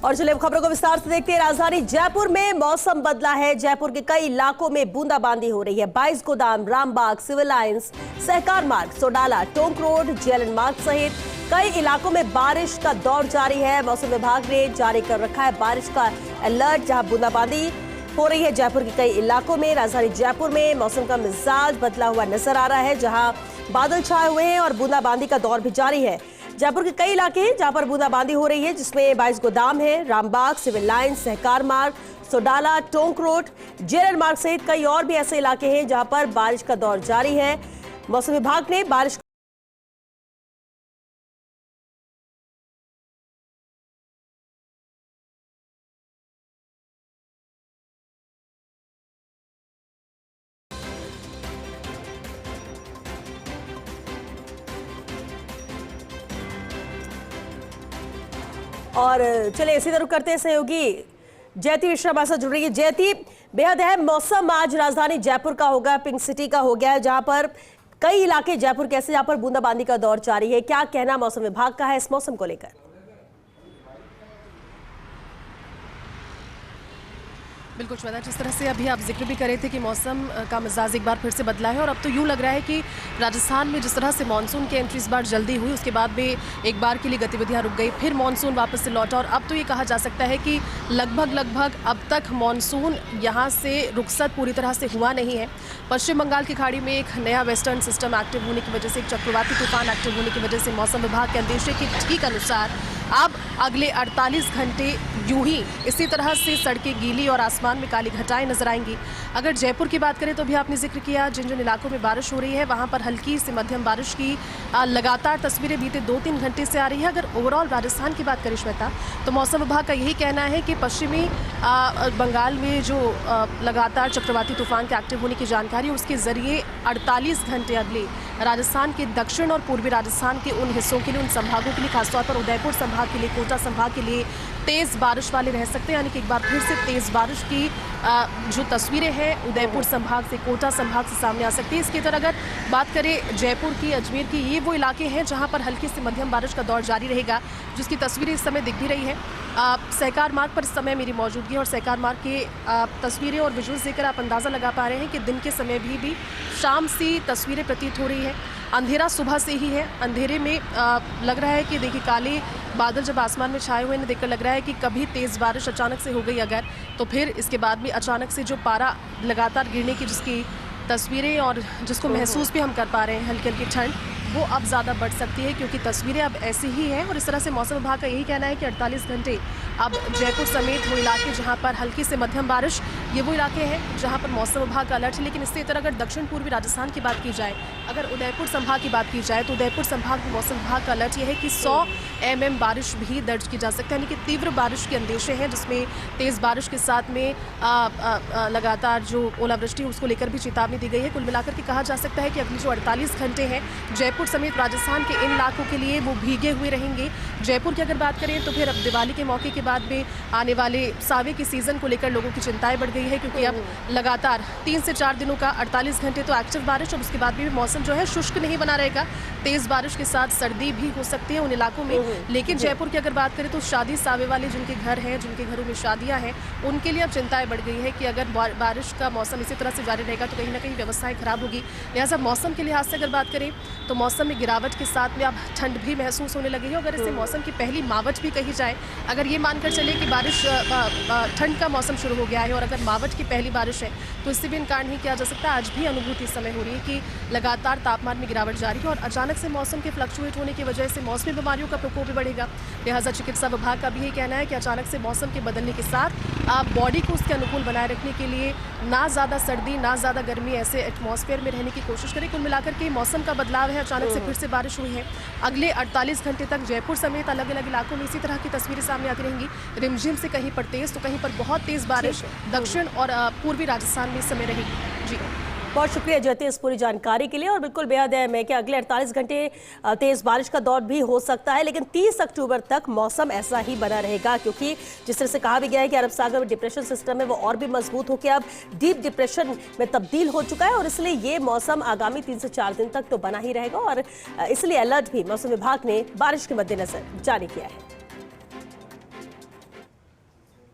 और चलिए खबरों को विस्तार से देखते हैं। राजधानी जयपुर में मौसम बदला है। जयपुर के कई इलाकों में बूंदाबांदी हो रही है। 22 गोदाम, रामबाग, सिविल लाइंस, सहकार मार्ग, सोडाला, टोंक रोड, जेएलएन मार्ग सहित कई इलाकों में बारिश का दौर जारी है। मौसम विभाग ने जारी कर रखा है बारिश का अलर्ट, जहां बूंदाबांदी हो रही है। जयपुर के कई इलाकों में, राजधानी जयपुर में मौसम का मिजाज बदला हुआ नजर आ रहा है, जहां बादल छाए हुए हैं और बूंदाबांदी का दौर भी जारी है। जयपुर के कई इलाके हैं जहां पर बूंदाबांदी हो रही है, जिसमें 22 गोदाम है, रामबाग, सिविल लाइन, सहकार मार्ग, सोडाला, टोंक रोड, जेएलएन मार्ग सहित कई और भी ऐसे इलाके हैं जहां पर बारिश का दौर जारी है। मौसम विभाग ने बारिश और चले इसी तरह करते हैं सहयोगी जयती मिश्रा हमारे साथ जुड़ रही है। जयती, बेहद है मौसम आज राजधानी जयपुर का होगा, पिंक सिटी का हो गया है, जहां पर कई इलाके जयपुर के ऐसे जहां पर बूंदाबांदी का दौर जारी है। क्या कहना मौसम विभाग का है इस मौसम को लेकर? बिल्कुल श्वेता, जिस तरह से अभी आप जिक्र भी कर रहे थे कि मौसम का मिजाज एक बार फिर से बदला है और अब तो यूँ लग रहा है कि राजस्थान में जिस तरह से मानसून की एंट्री इस बार जल्दी हुई, उसके बाद भी एक बार के लिए गतिविधियां रुक गई, फिर मानसून वापस से लौटा और अब तो ये कहा जा सकता है कि लगभग अब तक मानसून यहाँ से रुखसत पूरी तरह से हुआ नहीं है। पश्चिम बंगाल की खाड़ी में एक नया वेस्टर्न सिस्टम एक्टिव होने की वजह से, एक चक्रवाती तूफान एक्टिव होने की वजह से मौसम विभाग के अंदेशे के ठीक अनुसार अब अगले 48 घंटे यूं ही इसी तरह से सड़कें गीली और आसमान में काली घटाएं नजर आएंगी। अगर जयपुर की बात करें तो भी आपने जिक्र किया, जिन जिन इलाकों में बारिश हो रही है वहां पर हल्की से मध्यम बारिश की लगातार तस्वीरें बीते 2-3 घंटे से आ रही है। अगर ओवरऑल राजस्थान की बात करें श्वेता, तो मौसम विभाग का यही कहना है कि पश्चिमी बंगाल में जो लगातार चक्रवाती तूफान के एक्टिव होने की जानकारी, उसके जरिए 48 घंटे अगले राजस्थान के दक्षिण और पूर्वी राजस्थान के उन हिस्सों के लिए, उन संभागों के लिए, खासतौर पर उदयपुर संभाग के लिए, कोटा संभाग के लिए तेज बारिश वाले रह सकते हैं। यानी कि एक बार फिर से तेज बारिश की जो तस्वीरें हैं उदयपुर संभाग से, कोटा संभाग से सामने आ सकती है। इसके तरह अगर बात करें जयपुर की, अजमेर की, ये वो इलाके हैं जहां पर हल्की से मध्यम बारिश का दौर जारी रहेगा, जिसकी तस्वीरें इस समय दिख भी रही है। सहकार मार्ग पर इस समय मेरी मौजूदगी और सहकार मार्ग के तस्वीरें और विजुअल्स देखकर आप अंदाज़ा लगा पा रहे हैं कि दिन के समय भी शाम सी तस्वीरें प्रतीत हो रही है। अंधेरा सुबह से ही है। अंधेरे में लग रहा है कि देखिए काले बादल जब आसमान में छाए हुए हैं, देखकर लग रहा है कि कभी तेज़ बारिश अचानक से हो गई अगर, तो फिर इसके बाद भी अचानक से जो पारा लगातार गिरने की जिसकी तस्वीरें और जिसको महसूस भी हम कर पा रहे हैं, हल्की हल्की ठंड, वो अब ज़्यादा बढ़ सकती है क्योंकि तस्वीरें अब ऐसी ही हैं। और इस तरह से मौसम विभाग का यही कहना है कि 48 घंटे अब जयपुर समेत वो इलाके जहां पर हल्की से मध्यम बारिश, ये वो इलाके हैं जहां पर मौसम विभाग का अलर्ट है। लेकिन इससे तरह अगर दक्षिण पूर्वी राजस्थान की बात की जाए, अगर उदयपुर संभाग की बात की जाए, तो उदयपुर संभाग में मौसम विभाग का अलर्ट ये है कि 100 mm बारिश भी दर्ज की जा सकती है। यानी कि तीव्र बारिश के अंदेशे हैं, जिसमें तेज़ बारिश के साथ में लगातार जो ओलावृष्टि उसको लेकर भी चेतावनी दी गई है। कुल मिलाकर के कहा जा सकता है कि अगले जो 48 घंटे हैं जयपुर समेत राजस्थान के इन इलाकों के लिए वो भीगे हुए रहेंगे। जयपुर की अगर बात करें तो फिर अब दिवाली के मौके के बाद में आने वाले सावे की सीज़न को लेकर लोगों की चिंताएं बढ़ गई है, क्योंकि अब लगातार 3 से 4 दिनों का 48 घंटे तो एक्टिव बारिश और उसके बाद भी मौसम जो है शुष्क नहीं बना रहेगा। तेज़ बारिश के साथ सर्दी भी हो सकती है उन इलाकों में। लेकिन जयपुर की अगर बात करें तो शादी सावे वाले जिनके घर हैं, जिनके घरों में शादियाँ हैं, उनके लिए अब चिंताएं बढ़ गई है कि अगर बारिश का मौसम इसी तरह से जारी रहेगा तो कहीं ना कहीं व्यवस्थाएं खराब होगी। लिहाजा मौसम के लिहाज से अगर बात करें तो मौसम में गिरावट के साथ में अब ठंड भी महसूस होने लगी है। अगर इससे मौसम की पहली मावट भी कही जाए, अगर ये मानकर चले कि बारिश ठंड का मौसम शुरू हो गया है और अगर मावट की पहली बारिश है, तो इससे भी इनकार नहीं किया जा सकता। आज भी अनुभूति इस समय हो रही है कि लगातार तापमान में गिरावट जारी है और अचानक से मौसम के फ्लक्चुएट होने की वजह से मौसमी बीमारियों का प्रकोप भी बढ़ेगा। लिहाजा चिकित्सा विभाग का भी ये कहना है कि अचानक से मौसम के बदलने के साथ आप बॉडी को उसके अनुकूल बनाए रखने के लिए ना ज़्यादा सर्दी ना ज़्यादा गर्मी, ऐसे एटमॉस्फेयर में रहने की कोशिश करें। कुल मिलाकर के मौसम का बदलाव है, अचानक से फिर से बारिश हुई है। अगले 48 घंटे तक जयपुर समेत अलग अलग इलाकों में इसी तरह की तस्वीरें सामने आती रहेंगी। रिमझिम से कहीं पर तेज़ तो कहीं पर बहुत तेज़ बारिश दक्षिण और पूर्वी राजस्थान में इस समय रहेगी। जी, बहुत शुक्रिया जयती इस पूरी जानकारी के लिए। और बिल्कुल बेहद है मैं कि अगले 48 घंटे तेज बारिश का दौर भी हो सकता है, लेकिन 30 अक्टूबर तक मौसम ऐसा ही बना रहेगा, क्योंकि जिस तरह से कहा भी गया है कि अरब सागर में डिप्रेशन सिस्टम है वो और भी मजबूत होकर अब डीप डिप्रेशन में तब्दील हो चुका है और इसलिए ये मौसम आगामी 3 से 4 दिन तक तो बना ही रहेगा और इसलिए अलर्ट भी मौसम विभाग ने बारिश के मद्देनजर जारी किया है।